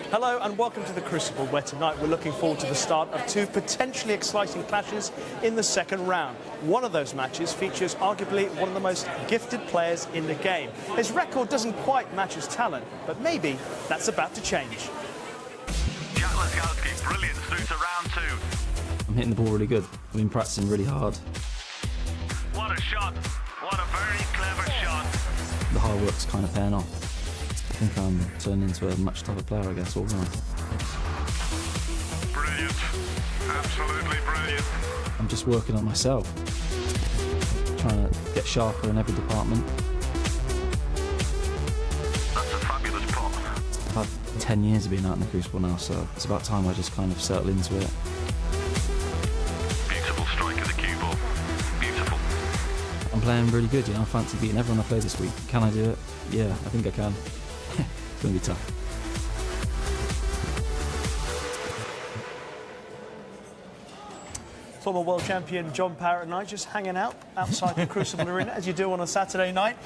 Hello and welcome to the Crucible, where tonight we're looking forward to the start of two potentially exciting clashes in the second round. One of those matches features arguably one of the most gifted players in the game. His record doesn't quite match his talent, but maybe that's about to change. Brilliant through to round two. I'm hitting the ball really good. I've been practicing really hard. What a shot. What a very clever shot. The hard work's kind of paying off. I think I'm turning into a much tougher player, I guess, all round. Brilliant. Absolutely brilliant. I'm just working on myself. Trying to get sharper in every department. That's a fabulous pot. I've had 10 years of being out in the Crucible now, so it's about time I just kind of settle into it. Beautiful strike of the cue ball. Beautiful. I'm playing really good, you know. I fancy beating everyone I play this week. Can I do it? Yeah, I think I can. It's going to be tough. Former world champion John Parrott and I just hanging out outside the Crucible Arena, as you do on a Saturday night.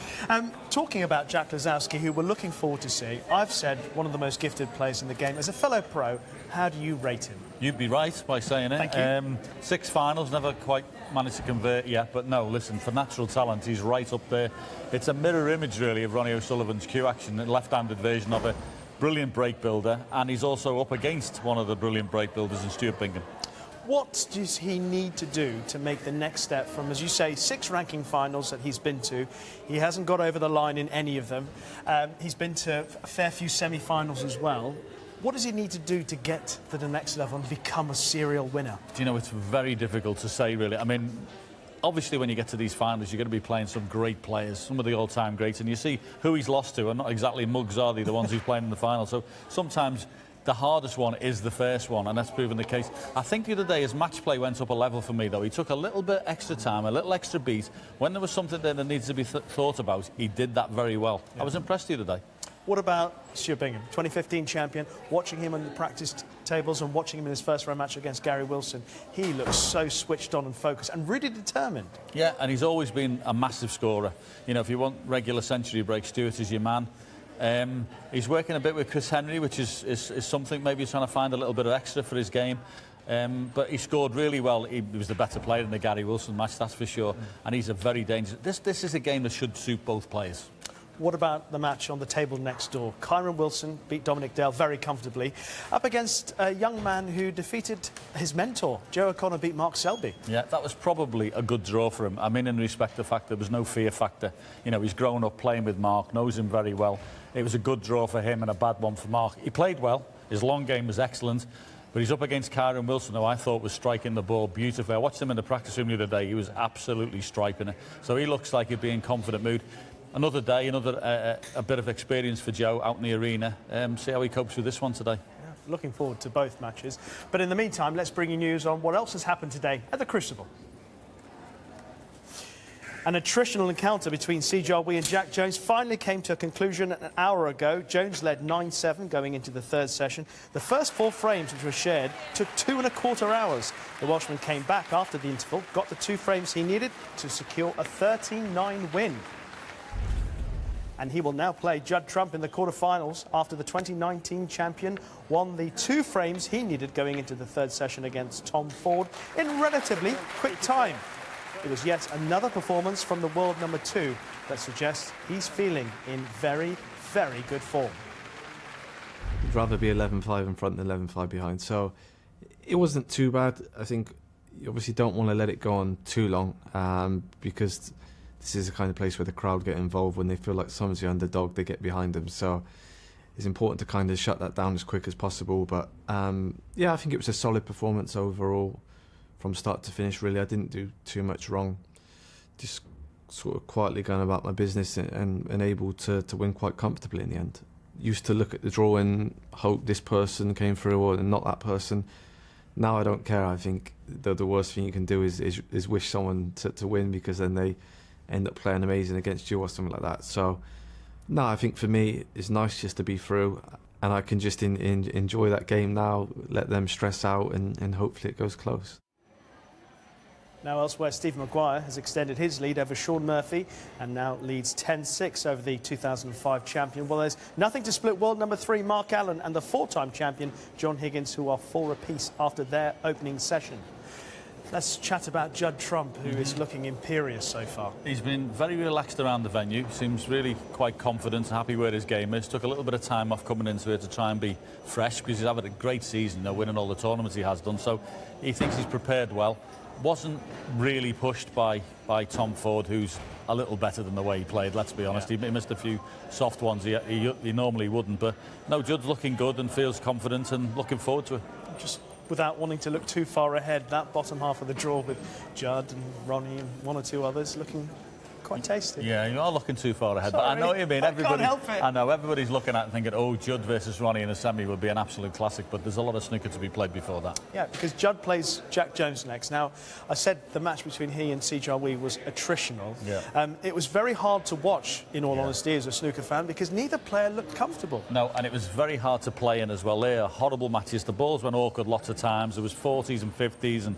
Talking about Jack Lazowski, who we're looking forward to seeing, I've said one of the most gifted players in the game. As a fellow pro, how do you rate him? You'd be right by saying it. Thank you. 6 finals, never quite managed to convert yet, but no, listen, for natural talent, he's right up there. It's a mirror image, really, of Ronnie O'Sullivan's cue action, a left-handed version of it. Brilliant break builder, and he's also up against one of the brilliant break builders in Stuart Bingham. What does he need to do to make the next step from, as you say, 6 ranking finals that he's been to? He hasn't got over the line in any of them. He's been to a fair few semi-finals as well. What does he need to do to get to the next level and become a serial winner? Do you know, it's very difficult to say, really. I mean, obviously, when you get to these finals, you're going to be playing some great players, some of the all-time greats, and you see who he's lost to, and not exactly mugs, are they, the ones he's playing in the final. So sometimes the hardest one is the first one, and that's proven the case. I think the other day his match play went up a level for me, though. He took a little bit extra time, a little extra beat. When there was something there that needs to be thought about, he did that very well. Yeah. I was impressed the other day. What about Stuart Bingham, 2015 champion? Watching him on the practice tables and watching him in his first round match against Gary Wilson, he looks so switched on and focused and really determined. Yeah, and he's always been a massive scorer. You know, if you want regular century breaks, Stuart is your man. He's working a bit with Chris Henry, which is something. Maybe he's trying to find a little bit of extra for his game. But he scored really well. He was the better player in the Gary Wilson match, that's for sure. And he's a very dangerous... This is a game that should suit both players. What about the match on the table next door? Kyren Wilson beat Dominic Dale very comfortably, up against a young man who defeated his mentor. Joe O'Connor beat Mark Selby. Yeah, that was probably a good draw for him. I mean, in respect to the fact there was no fear factor. You know, he's grown up playing with Mark, knows him very well. It was a good draw for him and a bad one for Mark. He played well. His long game was excellent. But he's up against Kyren Wilson, who I thought was striking the ball beautifully. I watched him in the practice room the other day. He was absolutely striping it. So he looks like he'd be in confident mood. Another day, another a bit of experience for Joe out in the arena. See how he copes with this one today. Yeah, looking forward to both matches. But in the meantime, let's bring you news on what else has happened today at the Crucible. An attritional encounter between CJRW and Jack Jones finally came to a conclusion an hour ago. Jones led 9-7 going into the third session. The first 4 frames which were shared took 2¼ hours. The Welshman came back after the interval, got the 2 frames he needed to secure a 13-9 win. And he will now play Judd Trump in the quarterfinals after the 2019 champion won the 2 frames he needed going into the third session against Tom Ford in relatively quick time. It was yet another performance from the world number 2 that suggests he's feeling in very, very good form. I'd rather be 11-5 in front than 11-5 behind, so it wasn't too bad. I think you obviously don't want to let it go on too long because this is the kind of place where the crowd get involved. When they feel like someone's the underdog, they get behind them. So it's important to kind of shut that down as quick as possible. But yeah, I think it was a solid performance overall from start to finish, really. I didn't do too much wrong. Just sort of quietly going about my business and able to win quite comfortably in the end. Used to look at the draw and hope this person came through and not that person. Now I don't care. I think the worst thing you can do is wish someone to win, because then they end up playing amazing against you or something like that. So, no, I think for me it's nice just to be through, and I can just enjoy that game now, let them stress out, and hopefully it goes close. Now elsewhere, Steve Maguire has extended his lead over Sean Murphy and now leads 10-6 over the 2005 champion. Well, there's nothing to split world number 3 Mark Allen and the 4-time champion John Higgins, who are 4 apiece after their opening session. Let's chat about Judd Trump, who is looking imperious so far. He's been very relaxed around the venue, seems really quite confident, happy where his game is. Took a little bit of time off coming into it to try and be fresh, because he's having a great season, winning all the tournaments he has done. So he thinks he's prepared well. Wasn't really pushed by Tom Ford, who's a little better than the way he played, let's be honest. He missed a few soft ones he normally wouldn't. But no, Judd's looking good and feels confident and looking forward to it. Just without wanting to look too far ahead, that bottom half of the draw with Judd and Ronnie and 1 or 2 others looking quite tasty. Yeah, you are looking too far ahead. Sorry, but I know what you mean. I can't help it. I know everybody's looking at it and thinking, oh, Judd versus Ronnie in a semi would be an absolute classic, but there's a lot of snooker to be played before that. Yeah, because Judd plays Jack Jones next. Now, I said the match between he and Si Jiawei was attritional. Yeah. It was very hard to watch, in all honesty, as a snooker fan, because neither player looked comfortable. No, and it was very hard to play in as well. They are horrible matches. The balls went awkward lots of times. There was 40s and 50s, and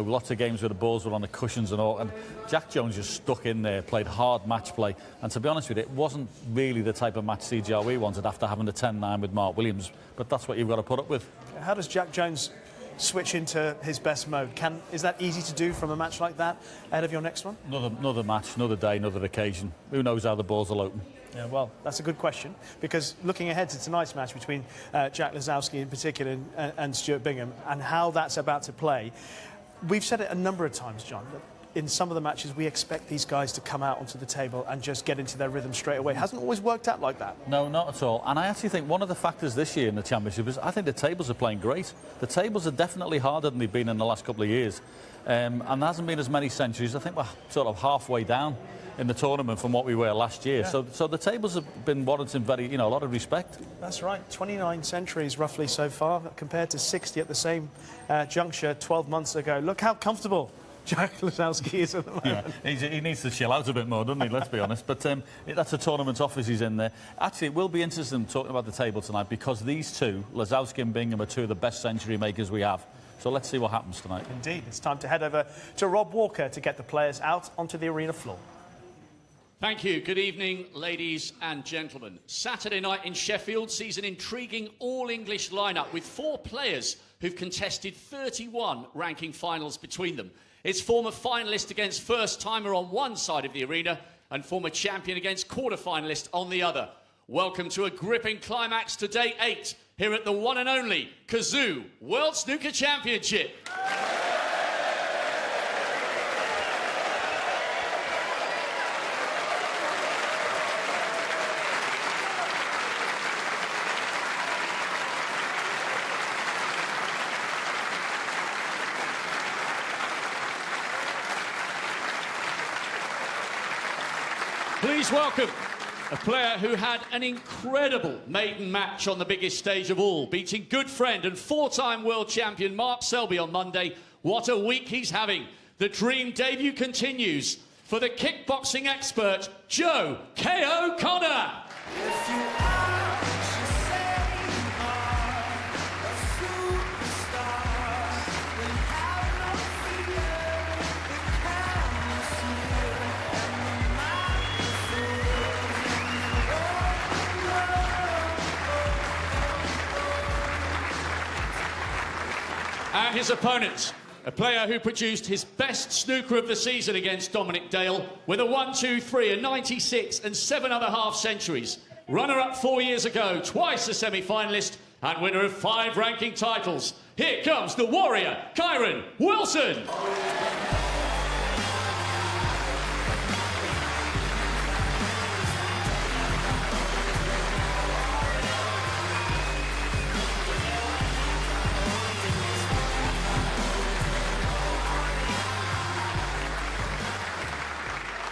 lots of games where the balls were on the cushions and all. And Jack Jones just stuck in there, played hard match play, and to be honest with you, it wasn't really the type of match Si Jiawei wanted after having the 10-9 with Mark Williams, but that's what you've got to put up with. How does Jack Jones switch into his best mode? Is that easy to do from a match like that ahead of your next one? Another match, another day, another occasion. Who knows how the balls will open? Yeah, well, that's a good question, because looking ahead to tonight's match between Jack Lazowski in particular and Stuart Bingham, and how that's about to play, we've said it a number of times, John, that in some of the matches we expect these guys to come out onto the table and just get into their rhythm straight away. It hasn't always worked out like that. No, not at all. And I actually think one of the factors this year in the championship is I think the tables are playing great. The tables are definitely harder than they've been in the last couple of years. And there hasn't been as many centuries. I think we're sort of halfway down in the tournament from what we were last year. Yeah. So the tables have been warranting a lot of respect. That's right. 29 centuries roughly so far, compared to 60 at the same juncture 12 months ago. Look how comfortable Jack Lazowski is at the moment. Yeah, he needs to chill out a bit more, doesn't he? Let's be honest. But that's a tournament office he's in there. Actually, it will be interesting talking about the table tonight, because these two, Lazowski and Bingham, are 2 of the best century makers we have. So let's see what happens tonight. Indeed. It's time to head over to Rob Walker to get the players out onto the arena floor. Thank you. Good evening, ladies and gentlemen. Saturday night in Sheffield sees an intriguing all-English lineup with 4 players who've contested 31 ranking finals between them. It's former finalist against first-timer on one side of the arena and former champion against quarter-finalist on the other. Welcome to a gripping climax to day 8 here at the one and only Kazoo World Snooker Championship. Please welcome a player who had an incredible maiden match on the biggest stage of all, beating good friend and 4-time world champion Mark Selby on Monday. What a week he's having. The dream debut continues for the kickboxing expert, Joe K.O. Connor. And his opponent, a player who produced his best snooker of the season against Dominic Dale with a 1-2-3, a 96 and 7 other half centuries. Runner-up 4 years ago, twice a semi-finalist and winner of 5 ranking titles. Here comes the warrior, Kyren Wilson.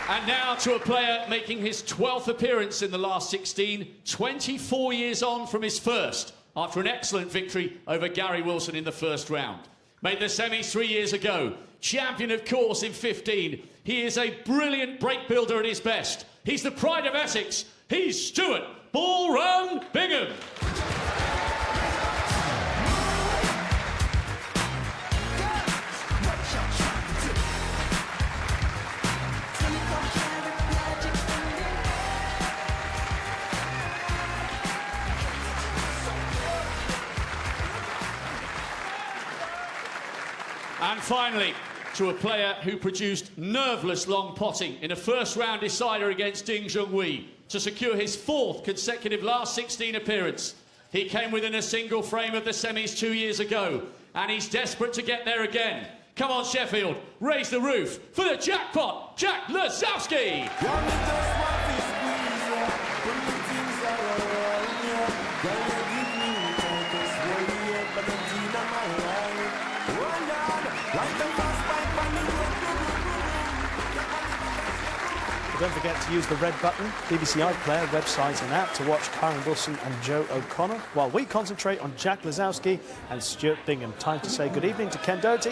And now to a player making his 12th appearance in the last 16, 24 years on from his first, after an excellent victory over Gary Wilson in the first round. Made the semis 3 years ago. Champion, of course, in 15. He is a brilliant break builder at his best. He's the pride of Essex. He's Stuart Ball Run Bingham. And finally, to a player who produced nerveless long potting in a first-round decider against Ding Junhui to secure his 4th consecutive last 16 appearance. He came within a single frame of the semis 2 years ago, and he's desperate to get there again. Come on, Sheffield, raise the roof for the jackpot, Jack Lazowski! Don't forget to use the red button, BBC iPlayer, website and app to watch Kyren Wilson and Joe O'Connor, while we concentrate on Jack Lazowski and Stuart Bingham. Time to say good evening to Ken Doherty.